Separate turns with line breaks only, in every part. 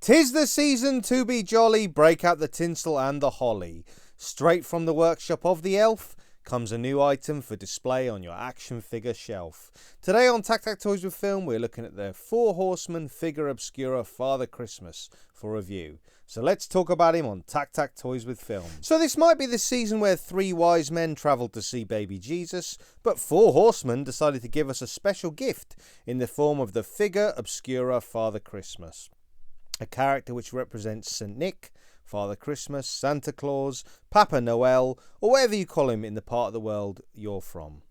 'Tis the season to be jolly, break out the tinsel and the holly. Straight from the workshop of the elf comes a new item for display on your action figure shelf. Today on TAKTAK Toys With Film, we're looking at the 4 Horsemen Figura Obscura Father Christmas for review. So let's talk about him on TAKTAK Toys With Film. So this might be the season where 3 wise men travelled to see baby Jesus, but 4 horsemen decided to give us a special gift in the form of the Figura Obscura Father Christmas. A character which represents St. Nick, Father Christmas, Santa Claus, Papa Noel, or whatever you call him in the part of the world you're from.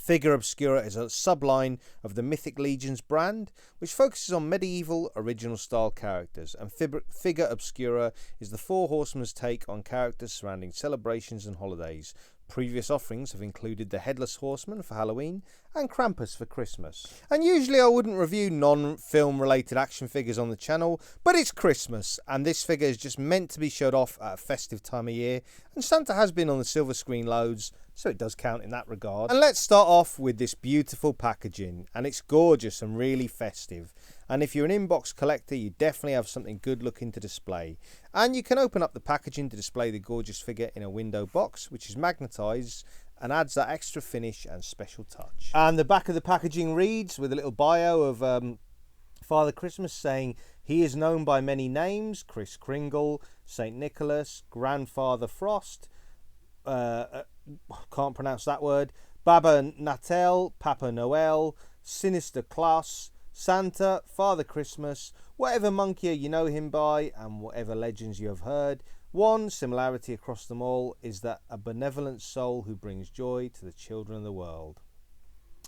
Figura Obscura is a subline of the Mythic Legions brand, which focuses on medieval original style characters, and Figura Obscura is the 4 Horsemen's take on characters surrounding celebrations and holidays. Previous offerings have included the Headless Horseman for Halloween and Krampus for Christmas. And usually I wouldn't review non-film related action figures on the channel, but it's Christmas and this figure is just meant to be showed off at a festive time of year, and Santa has been on the silver screen loads, so it does count in that regard. And let's start off with this beautiful packaging, and it's gorgeous and really festive. And if you're an inbox collector, you definitely have something good looking to display. And you can open up the packaging to display the gorgeous figure in a window box, which is magnetised and adds that extra finish and special touch. And the back of the packaging reads with a little bio of Father Christmas saying, he is known by many names: Kris Kringle, St. Nicholas, Grandfather Frost, can't pronounce that word, Baba Natal, Papa Noel, Sinister Claus, Santa, Father Christmas, whatever monkey you know him by, and whatever legends you have heard. One similarity across them all is that a benevolent soul who brings joy to the children of the world.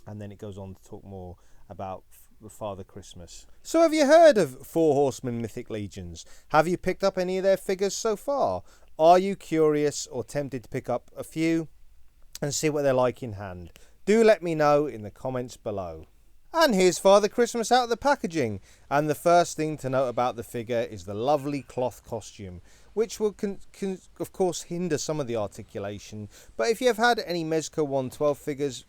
And then it goes on to talk more about Father Christmas. So have you heard of 4 Horsemen Mythic Legions? Have you picked up any of their figures so far? Are you curious or tempted to pick up a few and see what they're like in hand? Do let me know in the comments below. And here's Father Christmas out of the packaging, and the first thing to note about the figure is the lovely cloth costume, which will of course hinder some of the articulation, but if you have had any Mezco 112 figures,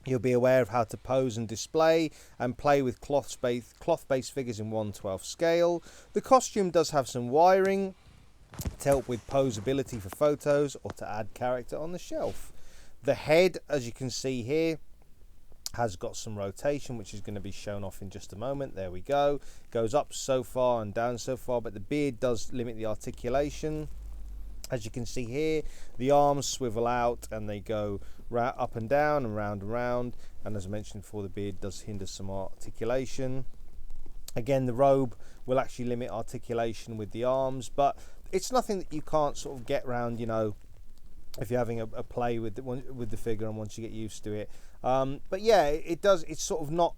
you'll be aware of how to pose and display and play with cloth-based figures in 112 scale. The costume does have some wiring to help with posability for photos or to add character on the shelf. The head, as you can see here, has got some rotation, which is going to be shown off in just a moment. There we go. Goes up so far and down so far, but the beard does limit the articulation. As you can see here, the arms swivel out and they go up and down and round and round, and as I mentioned before, the beard does hinder some articulation. Again, the robe will actually limit articulation with the arms, but it's nothing that you can't sort of get round, you know, if you're having a play with the figure and once you get used to it. But yeah, it's sort of not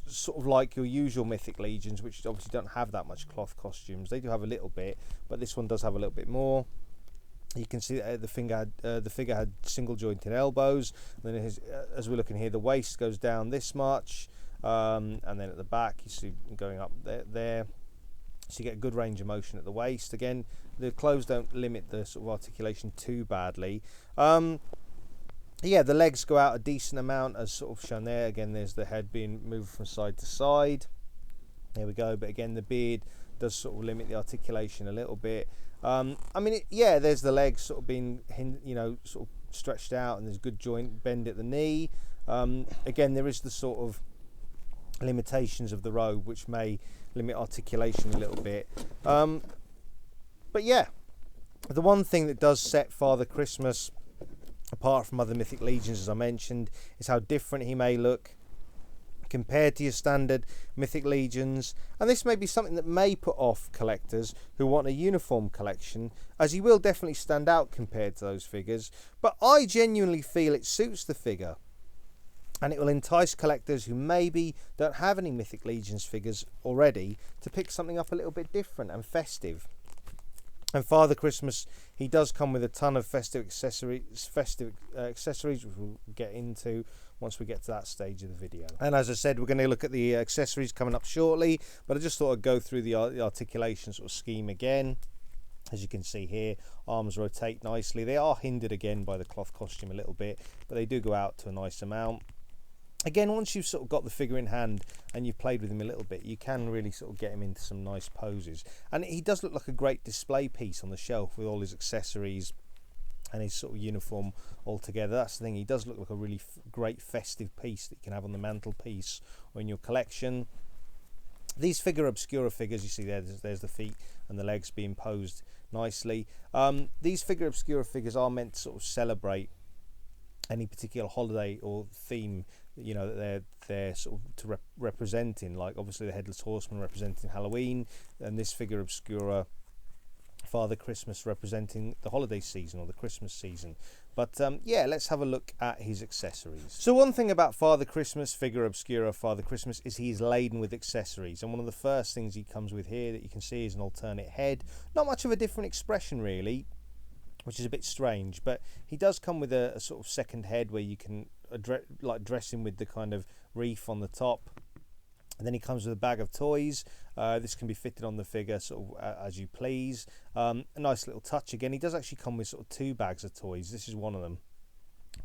sort of like your usual Mythic Legions, which obviously don't have that much cloth costumes. They do have a little bit, but this one does have a little bit more. You can see that the figure had single jointed elbows, and then as we're looking here, the waist goes down this much, and then at the back you see going up there. So you get a good range of motion at the waist. Again, the clothes don't limit the sort of articulation too badly. Yeah, the legs go out a decent amount, as sort of shown there. Again, there's the head being moved from side to side. There we go. But again, the beard does sort of limit the articulation a little bit. I mean, yeah, there's the legs sort of being, you know, sort of stretched out, and there's good joint bend at the knee. Again, there is the sort of limitations of the robe, which may limit articulation a little bit. But yeah, the one thing that does set Father Christmas apart from other Mythic Legions, as I mentioned, is how different he may look compared to your standard Mythic Legions, and this may be something that may put off collectors who want a uniform collection, as he will definitely stand out compared to those figures, but I genuinely feel it suits the figure, and it will entice collectors who maybe don't have any Mythic Legions figures already to pick something up a little bit different and festive. And Father Christmas, he does come with a ton of festive accessories, which we'll get into once we get to that stage of the video. And as I said, we're going to look at the accessories coming up shortly, but I just thought I'd go through the articulation sort of scheme again. As you can see here, arms rotate nicely. They are hindered again by the cloth costume a little bit, but they do go out to a nice amount. Again, once you've sort of got the figure in hand and you've played with him a little bit, you can really sort of get him into some nice poses. And he does look like a great display piece on the shelf with all his accessories and his sort of uniform all together. That's the thing, he does look like a really great festive piece that you can have on the mantelpiece or in your collection. These Figura Obscura figures, you see there's the feet and the legs being posed nicely. These Figura Obscura figures are meant to sort of celebrate any particular holiday or theme, you know, that they're sort of representing. Like obviously the Headless Horseman representing Halloween, and this Figura Obscura Father Christmas representing the holiday season or the Christmas season. But yeah, let's have a look at his accessories. So one thing about Father Christmas, Figura Obscura Father Christmas, is he is laden with accessories, and one of the first things he comes with here that you can see is an alternate head. Not much of a different expression really, which is a bit strange, but he does come with a sort of second head where you can dress him with the kind of wreath on the top. And then he comes with a bag of toys. This can be fitted on the figure sort of as you please. A nice little touch again. He does actually come with sort of 2 bags of toys. This is one of them,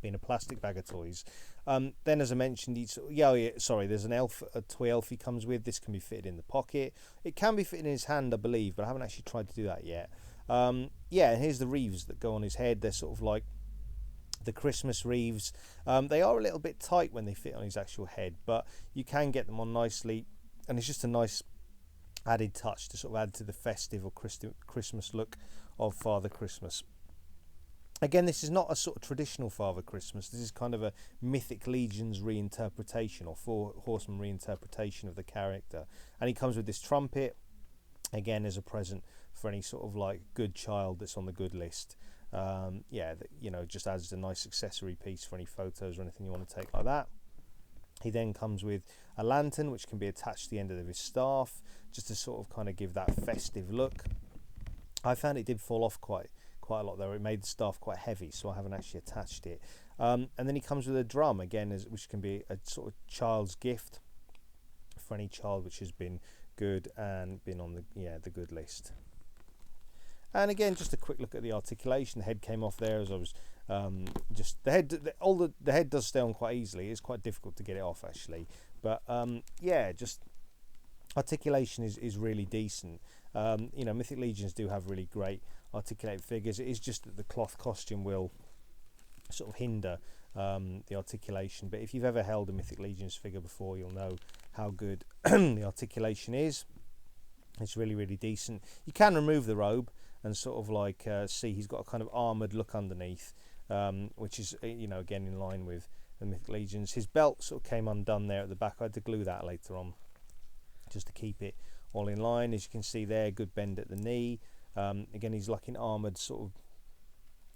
being a plastic bag of toys. Then, as I mentioned, there's an elf, a toy elf he comes with. This can be fitted in the pocket. It can be fitted in his hand, I believe, but I haven't actually tried to do that yet. Yeah, and here's the wreaths that go on his head. They're sort of like the Christmas wreaths. They are a little bit tight when they fit on his actual head, but you can get them on nicely, and it's just a nice added touch to sort of add to the festive or Christmas look of Father Christmas. Again, this is not a sort of traditional Father Christmas. This is kind of a Mythic Legions reinterpretation or Four Horsemen reinterpretation of the character, and he comes with this trumpet again as a present for any sort of like good child that's on the good list. Yeah, you know, just adds a nice accessory piece for any photos or anything you want to take like that. He then comes with a lantern which can be attached to the end of his staff, just to sort of kind of give that festive look. I found it did fall off quite a lot though. It made the staff quite heavy, so I haven't actually attached it. And then he comes with a drum again, which can be a sort of child's gift for any child which has been good and been on the good list. And again, just a quick look at the articulation. The head came off there as I was the head does stay on quite easily. It's quite difficult to get it off actually, but yeah, just articulation is really decent. You know, Mythic Legions do have really great articulated figures. It is just that the cloth costume will sort of hinder the articulation, but if you've ever held a Mythic Legions figure before, you'll know how good the articulation is. It's really, really decent. You can remove the robe and sort of like see he's got a kind of armoured look underneath, which is, you know, again in line with the Mythic Legions. His belt sort of came undone there at the back. I had to glue that later on just to keep it all in line. As you can see there, good bend at the knee. Again, he's like an armoured sort of,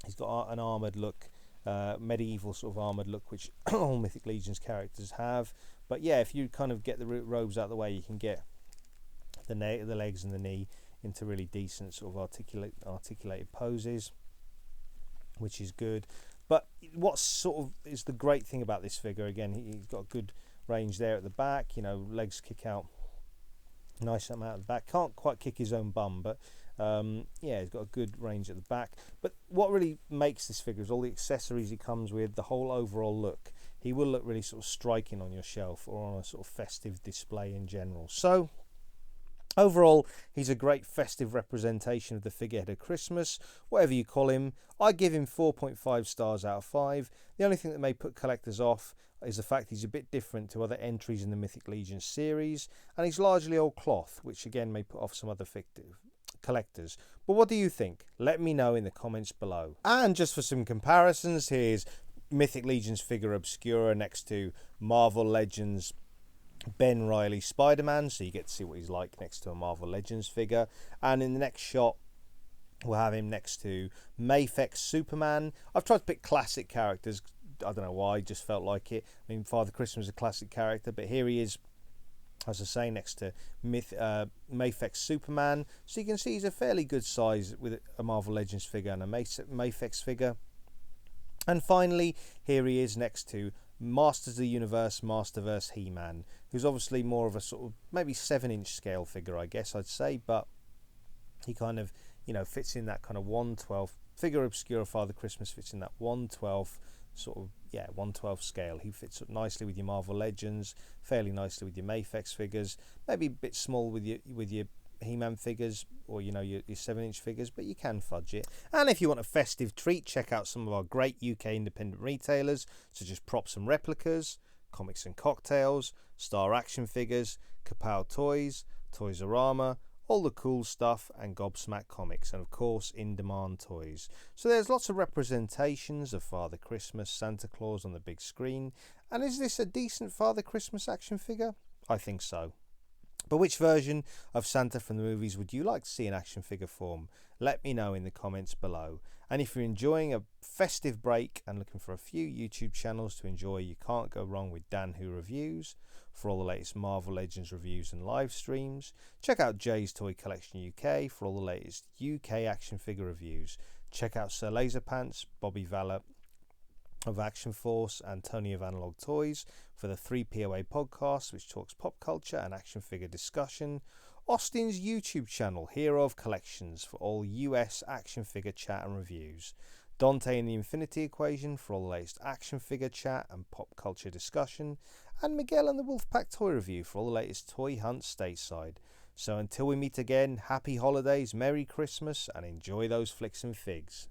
he's got an armoured look, medieval sort of armoured look, which all Mythic Legions characters have. But yeah, if you kind of get the robes out of the way, you can get the legs and the knee into really decent sort of articulated poses, which is good. But what sort of is the great thing about this figure, again, he's got a good range there at the back. You know, legs kick out nice amount at the back. Can't quite kick his own bum, but yeah, he's got a good range at the back. But what really makes this figure is all the accessories he comes with, the whole overall look. He will look really sort of striking on your shelf or on a sort of festive display in general. So overall, he's a great festive representation of the figurehead of Christmas, whatever you call him. I give him 4.5 stars out of 5. The only thing that may put collectors off is the fact he's a bit different to other entries in the Mythic Legion series, and he's largely old cloth, which again may put off some other collectors. But what do you think? Let me know in the comments below. And just for some comparisons, here's Mythic Legion's Figura Obscura next to Marvel Legends Ben Reilly Spider-Man, so you get to see what he's like next to a Marvel Legends figure. And in the next shot, we'll have him next to Mythic Superman. I've tried to pick classic characters. I don't know why, just felt like it. I mean, Father Christmas is a classic character, but here he is, as I say, next to Mythic Superman. So you can see he's a fairly good size with a Marvel Legends figure and a Mythic figure. And finally, here he is next to Masters of the Universe, Masterverse He-Man, who's obviously more of a sort of maybe 7-inch scale figure, I guess I'd say, but he kind of, you know, fits in that kind of 1/12. Figura Obscura Father Christmas fits in that 1/12 sort of yeah, 1/12 scale. He fits up nicely with your Marvel Legends, fairly nicely with your Mafex figures, maybe a bit small with your He-Man figures, or your 7-inch figures, but you can fudge it. And if you want a festive treat, check out some of our great UK independent retailers such as Props and Replicas, Comics and Cocktails, Star Action Figures, Kapow Toys, Toys-R-Rama, all the cool stuff, and Gobsmack Comics, and of course In Demand Toys. So there's lots of representations of Father Christmas, Santa Claus on the big screen. And is this a decent Father Christmas action figure? I think so. But which version of Santa from the movies would you like to see in action figure form? Let me know in the comments below. And if you're enjoying a festive break and looking for a few YouTube channels to enjoy, you can't go wrong with Dan Who Reviews for all the latest Marvel Legends reviews and live streams. Check out Jay's Toy Collection UK for all the latest UK action figure reviews. Check out Sir Laserpants, Bobby Valor of Action Force, and Tony of Analog Toys for the 3POA podcast, which talks pop culture and action figure discussion. Austin's YouTube channel, Hero of Collections, for all US action figure chat and reviews. Dante and the Infinity Equation for all the latest action figure chat and pop culture discussion. And Miguel and the Wolfpack Toy Review for all the latest toy hunts stateside. So until we meet again, happy holidays, Merry Christmas, and enjoy those flicks and figs.